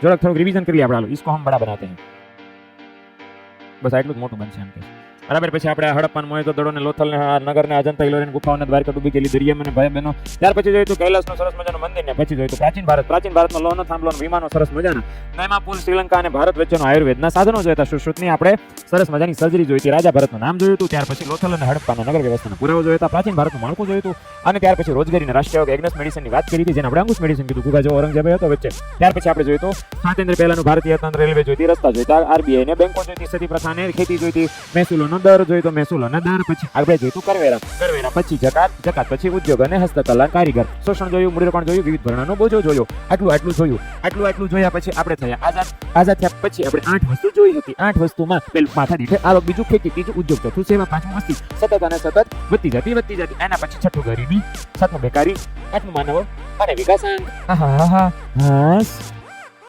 જરાક થોડુંક રિવિઝન કરી લઈએ આપણે. હાલો, इसको हम बड़ा बनाते हैं. બસ આટલું જ મોટું બનશે એમ કે બરાબર. પછી આપણે હડપ્પા, મોહેજો દડો ને લોથલ ને નગર ને અજંતા ઇલોરા ગુફાઓને દ્વારકા ડૂબી ગયેલી દરિયા અને ભાઈ બહેનો. ત્યાર પછી જોયું તો કૈલાસનું સરસ મજાનું મંદિર ને પછી જોયું તો પ્રાચીન ભારતમાં લોહનો થાંભલો વિમાનો સરસ મજાના નયમા પુલ, શ્રીલંકા અને ભારત વચ્ચેનો આયુર્વેદના સાધનો જોયા હતા. સુશ્રુતની આપણે સરસ મજાની સર્જરી જોઈ હતી. રાજા ભરતનું નામ જોયું હતું. ત્યાર પછી લોથલ અને હડપ્પાના નગર વ્યવસ્થાના પુરાવો જોયા હતા. પ્રાચીન ભારતનું માળખું જોયું હતું. અને ત્યાર પછી રોજગારીના રાષ્ટ્રીય એગ્નસ મેડિસિનની વાત કરી હતી, જેને આપણે અંગુશ મેડિસિન કીધું. ગુગા જેવો ઔરંગઝેબ હતો વચ્ચે. ત્યાર પછી આપણે જોયું તો સ્વાતંત્ર્ય પહેલાનું ભારતીય અર્થતંત્ર, રેલવે જોઈતી, રસ્તા જોઈતા, આરબીઆઈ ને બેંકો જોઈતી, સતી પ્રથા ને ખેતી જોઈતી, મહેસૂલોનો દર જોઈતો, મહેસૂલોના દર. પછી આપણે જોઈતું કરવેરા પછી જકાત પછી ઉદ્યોગ અને હસ્તકલા, કારીગર, શોષણ જોયું, મૂડીરોકાણ જોયું, વિવિધ ભરણાનો બોજો જોયો. આટલું જોયા પછી આપણે થયા આઝાદ થયા પછી આપણે 8 વસ્તુ જોઈ હતી. 8 વસ્તુમાં પેલું માથા દીઠે આવક, બીજું ખેતી, ત્રીજું ઉદ્યોગ, ચોથું સેવા, પાંચમું વસ્તી સતત વધતી જતી. એના પછી છઠ્ઠું ગરીબી, સાતમું બેકારી, આઠમું માનવ અને વિકાસાંક.